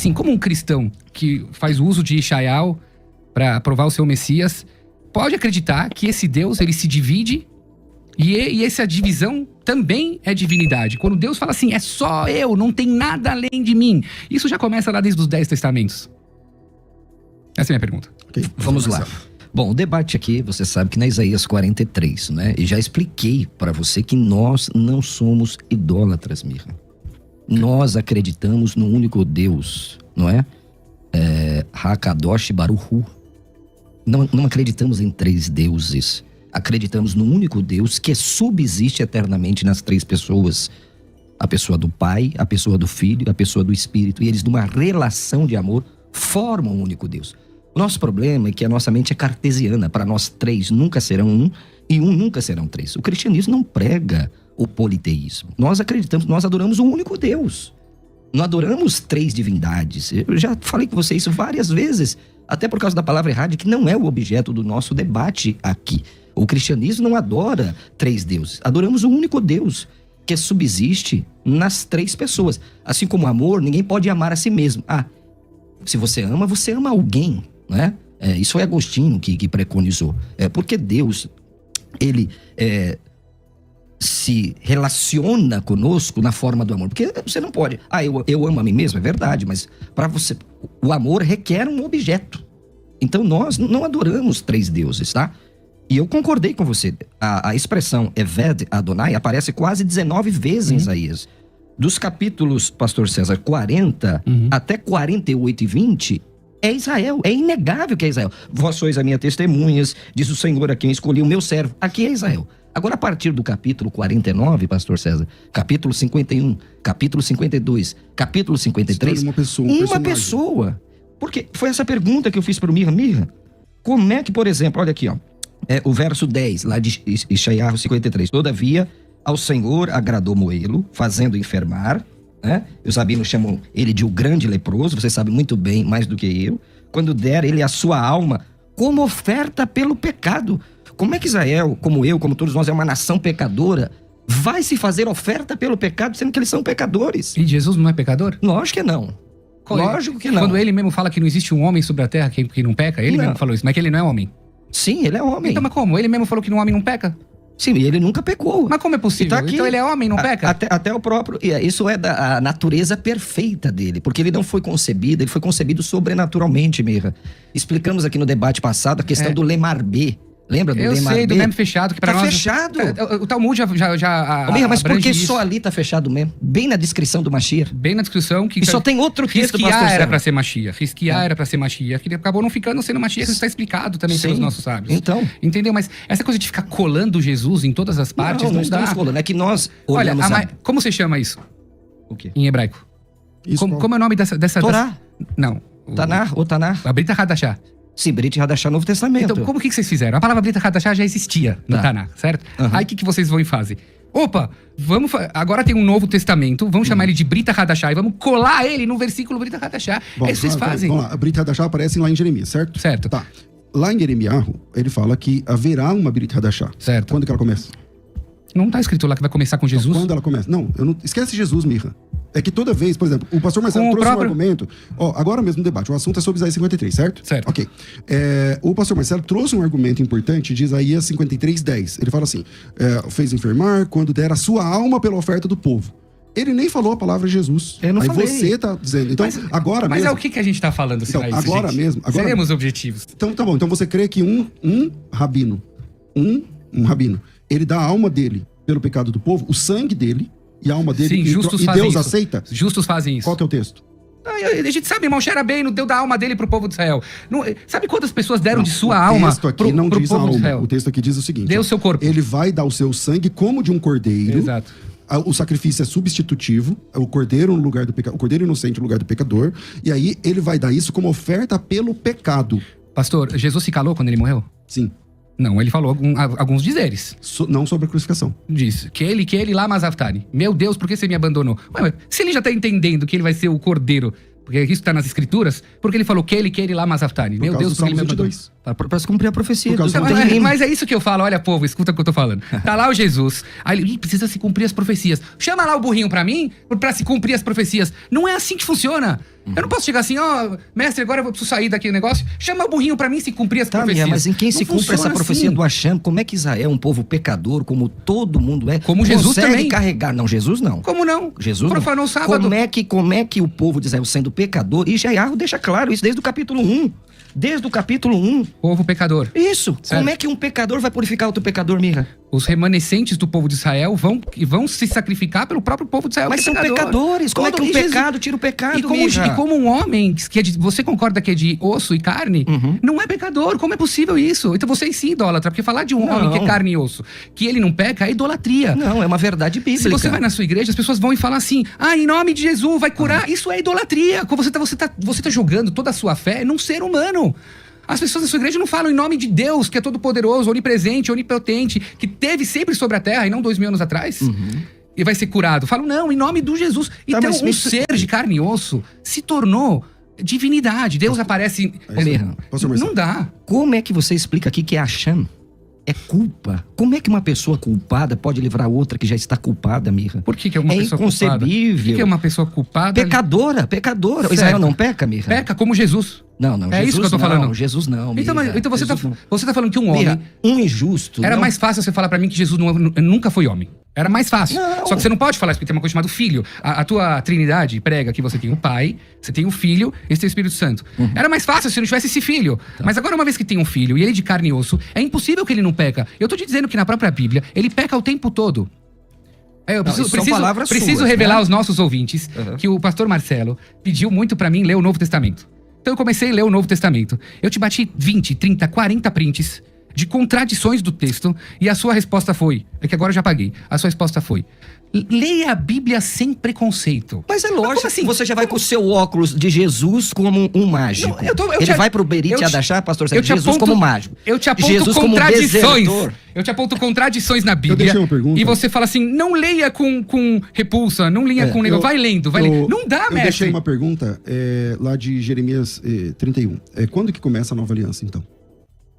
Assim, como um cristão que faz uso de Yeshayahu para provar o seu Messias, pode acreditar que esse Deus, ele se divide e essa divisão também é divindade. Quando Deus fala assim, é só eu, não tem nada além de mim. Isso já começa lá desde os 10 testamentos. Essa é a minha pergunta. Okay, vamos lá. Bom, o debate aqui, você sabe que na Isaías 43, né? E já expliquei para você que nós não somos idólatras, Mirra. Nós acreditamos no único Deus, não é? Hakadosh Baruchu. Não acreditamos em três deuses. Acreditamos no único Deus que subsiste eternamente nas três pessoas. A pessoa do Pai, a pessoa do Filho, a pessoa do Espírito. E eles, numa relação de amor, formam um único Deus. O nosso problema é que a nossa mente é cartesiana. Para nós, três nunca serão um e um nunca serão três. O cristianismo não prega o politeísmo. Nós acreditamos, nós adoramos um único Deus. Não adoramos três divindades. Eu já falei com você isso várias vezes, até por causa da palavra errada, que não é o objeto do nosso debate aqui. O cristianismo não adora três deuses. Adoramos o único Deus que subsiste nas três pessoas. Assim como o amor, ninguém pode amar a si mesmo. Se você ama alguém, né? Isso é Agostinho que preconizou. Porque Deus, ele se relaciona conosco na forma do amor. Porque você não pode... eu amo a mim mesmo, é verdade, mas para você, o amor requer um objeto. Então nós não adoramos três deuses, tá? E eu concordei com você. A expressão Eved Adonai aparece quase 19 vezes em Isaías. Dos capítulos, pastor César, 40 até 48 e 20, é Israel. É inegável que é Israel. Vós sois a minha testemunhas, diz o Senhor a quem escolhi o meu servo. Aqui é Israel. Agora, a partir do capítulo 49, pastor César, capítulo 51, capítulo 52, capítulo 53... Uma pessoa. Porque foi essa pergunta que eu fiz para o Mirra. Como é que, por exemplo, olha aqui, ó. O verso 10, lá de Yeshayahu 53. Todavia, ao Senhor agradou moê-lo, fazendo enfermar, né? Os rabinos chamam ele de o grande leproso, você sabe muito bem, mais do que eu. Quando der ele a sua alma como oferta pelo pecado. Como é que Israel, como eu, como todos nós, é uma nação pecadora, vai se fazer oferta pelo pecado, sendo que eles são pecadores? E Jesus não é pecador? Lógico que não. Lógico que não. Quando ele mesmo fala que não existe um homem sobre a terra que não peca, ele mesmo falou isso, mas que ele não é homem. Sim, ele é homem. Então, mas como? Ele mesmo falou que um homem não peca? Sim, e ele nunca pecou. Mas como é possível? Tá aqui, então ele é homem, não peca? Até o próprio... Isso é da natureza perfeita dele, porque ele não foi concebido, ele foi concebido sobrenaturalmente, Mirra. Explicamos aqui no debate passado a questão do Lemarbê. Lembra do Lemarbê? Eu sei, do meme fechado. Que pra nós, fechado. O Talmud já Mirra, mas por que só ali tá fechado mesmo? Bem na descrição do Mashiach. Bem na descrição. E só tem outro texto, Risquiá era pra ser Mashiach. Risquiá era pra ser Mashiach. Que acabou não ficando sendo Mashiach. Isso está explicado também pelos nossos sábios. Então. Entendeu? Mas essa coisa de ficar colando Jesus em todas as partes não estamos colando. É que nós olhamos... Olha, como você chama isso? O quê? Em hebraico. Como é o nome dessa... Torá. Não. Tanar ou Tanar. A Brita Hadashah. Sim, Brit Hadashah, Novo Testamento. Então, como que vocês fizeram? A palavra Brita Hadashah já existia no Taná, certo? Aí, o que vocês vão fazer? Opa, agora tem um Novo Testamento, vamos chamar ele de Brita Hadashah e vamos colar ele no versículo Brita Hadashah. É isso que vocês fazem. Vamos lá, a Brita Hadashah aparece lá em Jeremias, certo? Certo. Tá. Lá em Jeremiahu, ele fala que haverá uma Brita Hadashah. Certo. Quando que ela começa? Não tá escrito lá que vai começar com Jesus? Então, quando ela começa? Não, esquece Jesus, Mirra. É que toda vez, por exemplo, o pastor Marcelo trouxe um argumento... agora mesmo no debate, o assunto é sobre Isaías 53, certo? Certo. Ok. O pastor Marcelo trouxe um argumento importante de Isaías 53, 10. Ele fala assim, fez enfermar quando der a sua alma pela oferta do povo. Ele nem falou a palavra Jesus. Eu não falei. Você tá dizendo. Então, agora mesmo... Mas é o que a gente tá falando, então, agora gente? mesmo... Seremos objetivos. Então, tá bom. Então, você crê que um rabino, ele dá a alma dele pelo pecado do povo, o sangue dele e a alma dele, sim, justos e fazem Deus isso. Aceita? Justos fazem isso. Qual que é o texto? A gente sabe, irmão, cheira bem, não deu da alma dele pro povo de Israel. Não, sabe quantas pessoas deram de sua alma pro povo de Israel? O texto aqui diz o seguinte: deu o seu corpo. Ele vai dar o seu sangue como de um cordeiro. Exato. O sacrifício é substitutivo, o cordeiro no lugar do pecador, o cordeiro inocente no lugar do pecador, e aí ele vai dar isso como oferta pelo pecado. Pastor, Jesus se calou quando ele morreu? Sim. Não, ele falou alguns dizeres. Não sobre a crucificação. Diz, que ele lá Mazaftari. Meu Deus, por que você me abandonou? Ué, mas se ele já tá entendendo que ele vai ser o cordeiro, porque isso tá nas escrituras, porque ele falou que ele lá Mazaftari. Meu Deus, por que ele me abandonou? Para se cumprir a profecia. Por causa Não do- tem rima. Mas é isso que eu falo, olha, povo, escuta o que eu tô falando. Tá lá o Jesus, aí ele precisa se cumprir as profecias. Chama lá o burrinho pra mim, pra se cumprir as profecias. Não é assim que funciona. Eu não posso chegar assim, mestre, agora eu preciso sair daquele negócio. Chama o burrinho pra mim se cumprir as Tá, profecias. mas em quem Não se cumpre essa funciona profecia assim. do Hashem? Como é que Israel, um povo pecador, como todo mundo é, Como Jesus consegue também. carregar? Não, Jesus não. Como não? Jesus Profanou não. o sábado. Como é que o povo de Israel, sendo pecador, e Jairro deixa claro isso desde o capítulo 1. Desde o capítulo 1. Povo pecador. Isso. Certo. Como é que um pecador vai purificar outro pecador, Mirra? Os remanescentes do povo de Israel vão se sacrificar pelo próprio povo de Israel. Mas que são é pecador. pecadores. Como é que um E Jesus- pecado tira o pecado, E como, Mirra? e como um homem que é de, você concorda que é de osso e carne, não é pecador. Como é possível isso? Então você sim idólatra, porque falar de um Não. homem que é carne e osso, que ele não peca, é idolatria. Não, é uma verdade bíblica. Se você vai na sua igreja, as pessoas vão e falam assim: em nome de Jesus, vai curar. Isso é idolatria. Você tá jogando toda a sua fé num ser humano. As pessoas da sua igreja não falam em nome de Deus, que é todo poderoso, onipresente, onipotente, que teve sempre sobre a terra e não 2000 anos atrás. E vai ser curado. Falam, não, em nome do Jesus. Então, mas um isso- ser de carne e osso se tornou divindade. Deus aparece. Mirra, Pastor Marcelo. Não dá. como é que você explica aqui que Hashem é culpa? Como é que uma pessoa culpada pode livrar outra que já está culpada, Mirra? Por que é uma É pessoa culpada? Por inconcebível. que é uma pessoa culpada? Pecadora. Certo. Israel não peca, Mirra? Peca como Jesus. Não, É Jesus isso que eu tô não, falando. Jesus não, Então, Mirra. então você, Jesus não. você tá falando que um homem. Mirra, um injusto. Era não- mais fácil você falar pra mim que Jesus nunca foi homem. Era mais fácil. Não. Só que você não pode falar isso, porque tem uma coisa chamada filho. A tua trindade prega que você tem o pai, você tem o filho e você tem o Espírito Santo. Era mais fácil se não tivesse esse filho. Mas agora, uma vez que tem um filho e ele de carne e osso, é impossível que ele não peca. Eu tô te dizendo que na própria Bíblia, ele peca o tempo todo. Eu Não, isso são palavras preciso suas, revelar né? aos nossos ouvintes que o pastor Marcelo pediu muito pra mim ler o Novo Testamento. Então eu comecei a ler o Novo Testamento. Eu te bati 20, 30, 40 prints de contradições do texto e a sua resposta foi... É que agora eu já paguei. A sua resposta foi... Leia a Bíblia sem preconceito. Mas é como lógico, assim? você já vai com o seu óculos de Jesus como um mágico. Não, Ele vai pro Berit Adachá, pastor Sérgio, Jesus como mágico. Eu te aponto Jesus como contradições. desertor. Eu te aponto contradições na Bíblia. deixei uma pergunta. E você fala assim, não leia com repulsa, não leia com negócio. Vai lendo, vai lendo. Não dá, Eu deixei mestre. uma pergunta lá de Jeremias 31. Quando que começa a nova aliança, então?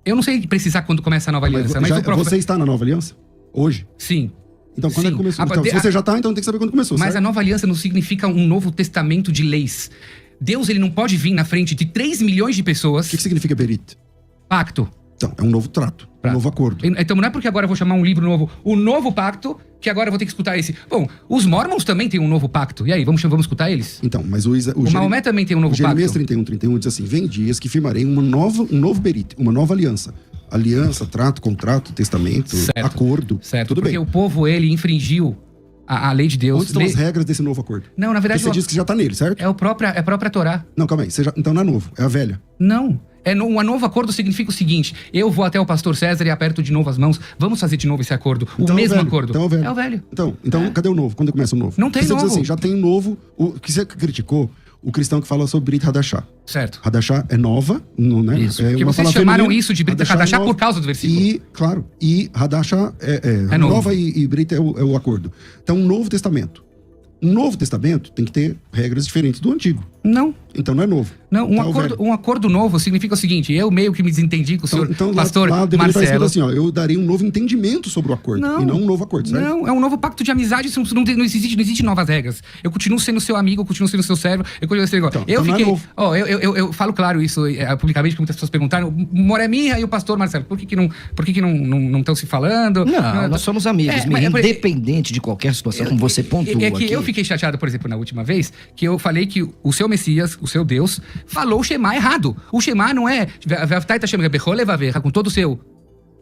Eu não sei precisar quando começa a nova aliança, mas, Já- o próprio... Você está na nova aliança? Hoje? Sim. Então, quando é Sim. que começou? Ah, Então, de- se você já tá, então tem que saber quando começou, Mas certo? a nova aliança não significa um novo testamento de leis. Deus, ele não pode vir na frente de 3 milhões de pessoas. O que significa Berit? Pacto. Então, é um novo trato, um Prato. novo acordo. Então não é porque agora eu vou chamar um livro novo, o novo pacto, que agora eu vou ter que escutar esse. Bom, os Mormons também têm um novo pacto. E aí, vamos escutar eles? Então, mas o Maomé também tem um novo Jeremias pacto. 31 diz assim: vem dias que firmarei um novo Berit, uma nova aliança. Aliança, trato, contrato, testamento, Certo. acordo. Certo, Tudo porque bem. o povo, ele infringiu a lei de Deus. Onde estão as regras desse novo acordo? Não, na Porque verdade, você diz que já tá nele, certo? é a própria Torá. Não, calma aí. Então não é novo, é a velha. Não. Um novo acordo significa o seguinte: eu vou até o pastor César e aperto de novo as mãos. Vamos fazer de novo esse acordo. Então o é mesmo velho, acordo. então é o velho. É o velho. Então cadê o novo? Quando começa o novo? Não tem Porque você novo. diz assim, já tem um novo. O que você criticou, o cristão que fala sobre Brit Hadashah. Certo. Hadashah é nova, não, né? Isso. É Porque uma vocês palavra chamaram feminina. isso de Brit Hadashah Hadashah é por nova. causa do versículo. E, claro, Hadashah é novo. nova e Brit é o acordo. Então, um Novo Testamento. Um Novo Testamento tem que ter regras diferentes do Antigo. Não. Então não é novo. Não, Então, é o velho. um acordo novo significa o seguinte: eu meio que me desentendi com o senhor pastor lá deveria estar escrito Marcelo. assim, ó, eu darei um novo entendimento sobre o acordo. Não. E não um novo acordo, certo? Não, é um novo pacto de amizade, isso não existe novas regras. Eu continuo sendo seu amigo, eu continuo sendo seu servo, eu continuo sendo igual. Então não é novo. Ó, eu falo claro isso publicamente, porque muitas pessoas perguntaram, Moré Mirra e o pastor Marcelo, por que não estão se falando? Não, nós somos amigos, mas- independente de qualquer situação, como você pontuou É que aqui. eu fiquei chateado, por exemplo, na última vez, que eu falei que o seu Messias, o seu Deus, falou o Shema errado. O Shema não é com todo o seu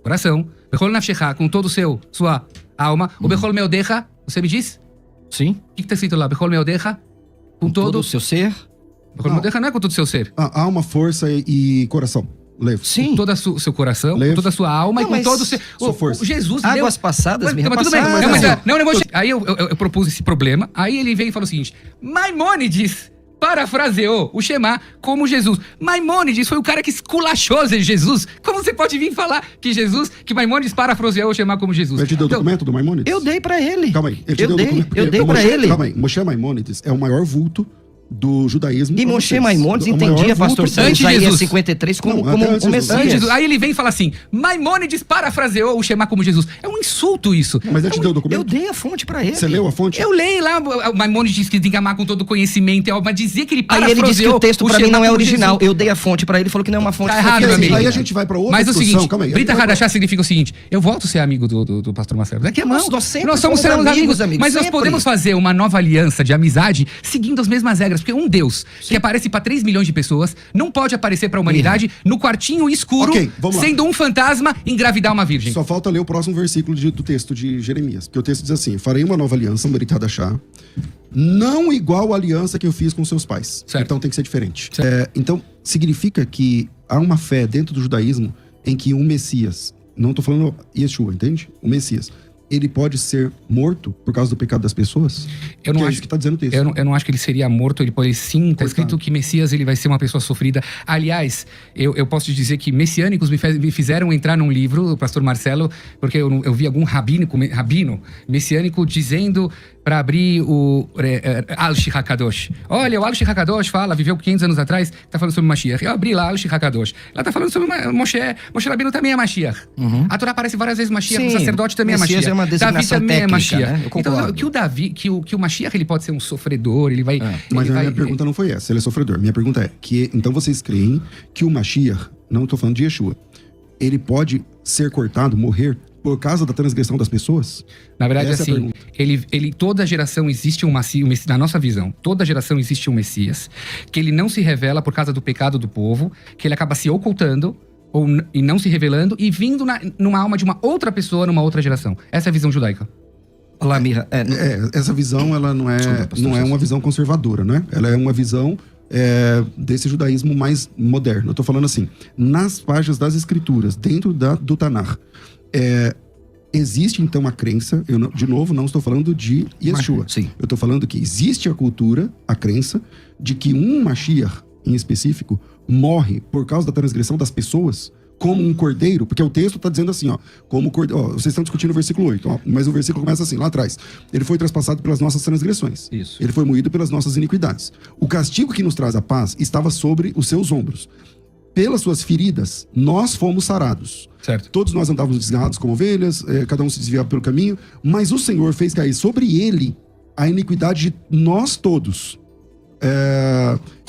coração, Bechol Nafshecha, com todo o sua alma, o Bechol Meodecha, você me diz? Sim, O que está escrito lá? Bechol Meodecha, com todo o seu ser. Bechol Meodecha não é com todo o seu ser. Alma, força e coração. Levo. Sim. Com todo o seu coração, Levo. com toda a sua alma Não, e com mas todo o seu... sua força. O Jesus Águas deu... passadas me Mas tudo bem. repassaram. Não, mas, Não. não vou chegar. Aí eu propus esse problema, aí ele veio e falou o seguinte: Maimônides parafraseou o Shema como Jesus. Maimônides foi o cara que esculachou Jesus. Como você pode vir falar que Maimônides parafraseou o Shema como Jesus? Ele te deu o Então, documento do Maimônides? Eu dei pra ele. Calma aí. Ele te Eu deu o dei, documento. eu dei Então, pra Moshe- ele. Calma aí. Moshe Maimônides é o maior vulto do judaísmo. E pra Moshe vocês. Maimonides O maior entendia, pastor vulto Sérgio, Antes de Isaías Jesus. 53 como, Não, como até antes o de Jesus. Messias. Aí ele vem e fala assim: Maimônides parafraseou o Shema como Jesus. É um insulto isso. Mas ele te deu o Eu documento? dei a fonte pra ele. Você leu a fonte? Eu leio lá, o Maimônides diz que tem que amar com todo conhecimento, mas dizer que ele Aí parafraseou ele disse que o texto pra mim Shema não é como original. Jesus. Eu dei a fonte pra ele e falou que não é uma fonte. Tá errado, meu amigo. Aí a gente vai pra outra Mas é o discussão, seguinte, calma aí. Brita Aí vai pra- Hadashah significa o seguinte: eu volto a ser amigo do pastor Marcelo. Daqui a mão. Nós sempre Nós somos somos amigos, amigos, mas nós sempre. podemos fazer uma nova aliança de amizade seguindo as mesmas regras. Porque um Deus que aparece pra 3 milhões de pessoas não pode aparecer pra humanidade no quartinho escuro, Ok, vamos lá. sendo um fantasma engravidar uma virgem. Só falta ler o próximo versículo do texto de Jeremias. Porque o texto diz assim: farei uma nova aliança, Brit Hadashah, não igual à aliança que eu fiz com seus pais. Certo. Então tem que ser diferente. Então, significa que há uma fé dentro do judaísmo em que um Messias, não tô falando Yeshua, entende? O Messias, ele pode ser morto por causa do pecado das pessoas? Eu não Que é acho isso que tá dizendo o texto. Eu não acho que ele seria morto, ele pode sim. Tá Coitado. escrito que Messias ele vai ser uma pessoa sofrida. Aliás, eu posso te dizer que messiânicos me fizeram entrar num livro, o pastor Marcelo, porque eu vi algum rabino messiânico dizendo para abrir o Al-Shi HaKadosh. Olha, o Al-Shi HaKadosh viveu 500 anos atrás, tá falando sobre Mashiach. Eu abri lá Al-Shi HaKadosh. Ela tá falando sobre Moshe. Moshe Rabbeinu também é Mashiach. A Torá aparece várias vezes Mashiach, o Sim, sacerdote também Messias é Mashiach. é uma Davi designação também técnica, é Mashiach. né? Eu concordo. Então, que o Mashiach ele pode ser um sofredor, ele vai... Mas ele a vai minha pergunta não foi essa, ele é sofredor. Minha pergunta é, então vocês creem que o Mashiach, não estou falando de Yeshua, ele pode ser cortado, morrer, por causa da transgressão das pessoas? Na verdade, Essa é a assim, pergunta. toda geração existe um Messias, na nossa visão, toda geração existe um Messias, que ele não se revela por causa do pecado do povo, que ele acaba se ocultando, e não se revelando, e vindo numa alma de uma outra pessoa, numa outra geração. Essa é a visão judaica. Olá, Mira. Essa visão, ela não Desculpa, pastor é César. uma visão conservadora, né? Ela é uma visão desse judaísmo mais moderno. Eu tô falando assim, nas páginas das escrituras, dentro do Tanakh, existe então a crença, de novo, não estou falando de Yeshua. Sim. Eu tô falando que existe a cultura, a crença, de que um Mashiach, em específico, morre por causa da transgressão das pessoas, como um cordeiro, porque o texto está dizendo assim, ó, como cordeiro, vocês estão discutindo o versículo 8, ó, mas o versículo começa assim, lá atrás. Ele foi traspassado pelas nossas transgressões. Isso. Ele foi moído pelas nossas iniquidades. O castigo que nos traz a paz estava sobre os seus ombros. Pelas suas feridas, nós fomos sarados. Certo. Todos nós andávamos desgarrados como ovelhas, cada um se desviava pelo caminho, mas o Senhor fez cair sobre ele a iniquidade de nós todos.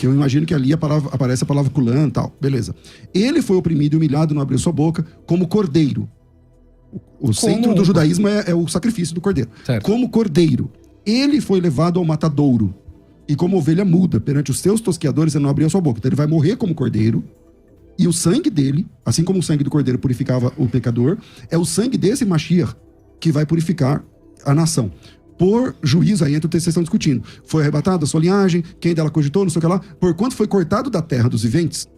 Eu imagino que ali aparece a palavra Kulan e tal. Beleza. Ele foi oprimido e humilhado, não abriu sua boca, como cordeiro. O centro do judaísmo é o sacrifício do cordeiro. Certo. Como cordeiro. Ele foi levado ao matadouro. E como ovelha muda perante os seus tosqueadores, ele não abriu a sua boca. Então ele vai morrer como cordeiro. E o sangue dele, assim como o sangue do cordeiro purificava o pecador, é o sangue desse Mashiach que vai purificar a nação. Por juízo, aí entra o texto que vocês estão discutindo. Foi arrebatada a sua linhagem, quem dela cogitou, não sei o que lá. Porquanto foi cortado da terra dos viventes,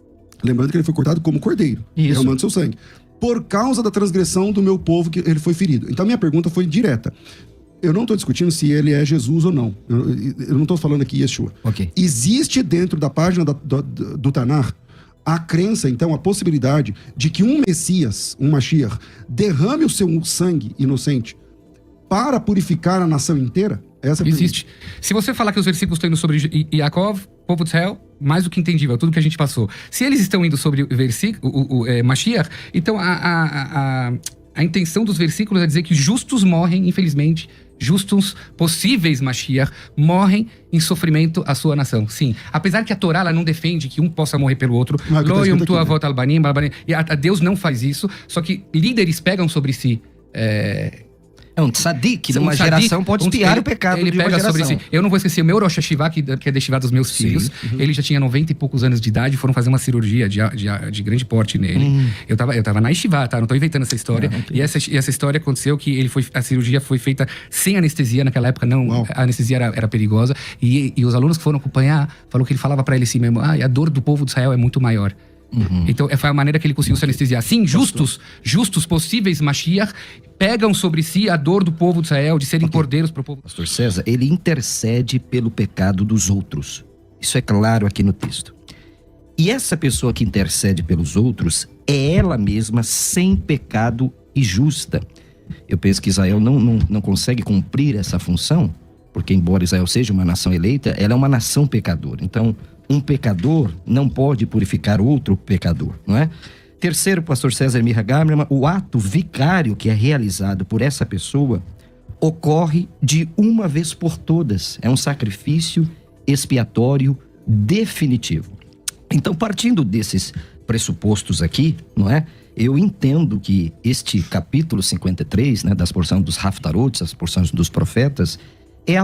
lembrando que ele foi cortado como cordeiro, Isso. derramando seu sangue. Por causa da transgressão do meu povo, que ele foi ferido. Então, minha pergunta foi direta. Eu não estou discutindo se ele é Jesus ou não. Eu não estou falando aqui Yeshua. Ok. Existe dentro da página do Tanakh a crença, então, a possibilidade de que um Messias, um Mashiach, derrame o seu sangue inocente para purificar a nação inteira? Essa é a Existe. Se você falar que os versículos estão indo sobre Yaakov, povo de Israel, mais do que entendível, tudo que a gente passou. Se eles estão indo sobre o versículo, Mashiach, então a intenção dos versículos é dizer que justos morrem, infelizmente, justos, possíveis Mashiach, morrem em sofrimento a sua nação. Sim. Apesar que a Torá ela não defende que um possa morrer pelo outro. Não, é o que tá Lo escrito yom tu aqui, né? avot albanim, balbanim. E a Deus não faz isso, só que líderes pegam sobre si... É um tzadik, Um numa tzadik, geração pode espiar o pecado ele de uma pega geração. sobre si. Eu não vou esquecer o meu Rosh Hashivá, que é destivado dos meus filhos. Ele já tinha 90 e poucos anos de idade, foram fazer uma cirurgia de grande porte nele. Eu tava na Yeshivá, tá? Não tô inventando essa história. E essa história aconteceu que a cirurgia foi feita sem anestesia, naquela época não, Uau. a anestesia era perigosa. E os alunos que foram acompanhar, falou que ele falava pra ele assim mesmo, a dor do povo de Israel é muito maior. Então, foi a maneira que ele conseguiu se anestesiar. Sim, justos, possíveis Mashiach, pegam sobre si a dor do povo de Israel, de serem cordeiros pro povo. Pastor César, ele intercede pelo pecado dos outros. Isso é claro aqui no texto. E essa pessoa que intercede pelos outros é ela mesma sem pecado e justa. Eu penso que Israel não consegue cumprir essa função porque embora Israel seja uma nação eleita, ela é uma nação pecadora. Então, um pecador não pode purificar outro pecador, não é? Terceiro, pastor César Mirra Gamerman, o ato vicário que é realizado por essa pessoa ocorre de uma vez por todas. É um sacrifício expiatório definitivo. Então, partindo desses pressupostos aqui, não é? Eu entendo que este capítulo 53, né, das porções dos Haftarot, as porções dos profetas, é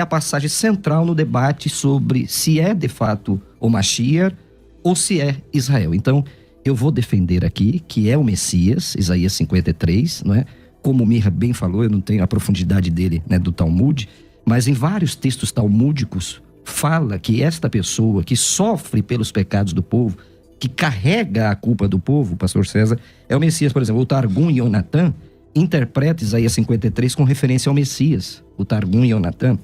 a passagem central no debate sobre se é de fato o Mashiach ou se é Israel. Então, eu vou defender aqui que é o Messias, Isaías 53, não é? Como o Mirra bem falou, eu não tenho a profundidade dele, né, do Talmud, mas em vários textos talmúdicos fala que esta pessoa que sofre pelos pecados do povo, que carrega a culpa do povo, pastor César, é o Messias. Por exemplo, o Targum Yonatan interpreta Isaías 53 com referência ao Messias, o Targum Yonatan.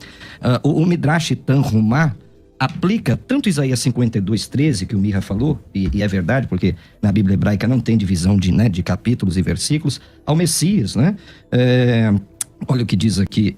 O Midrash Tanhumá aplica tanto Isaías 52:13, que o Mirra falou, e é verdade, porque na Bíblia hebraica não tem divisão de capítulos e versículos, ao Messias, né? Olha o que diz aqui,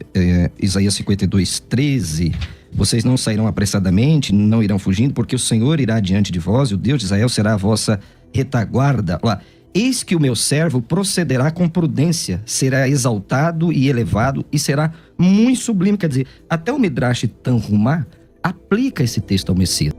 Isaías 52:13, vocês não sairão apressadamente, não irão fugindo, porque o Senhor irá diante de vós, e o Deus de Israel será a vossa retaguarda. Olha, eis que o meu servo procederá com prudência, será exaltado e elevado, e será muito sublime. Quer dizer, até o Midrash Tanhumá aplica esse texto ao Messias.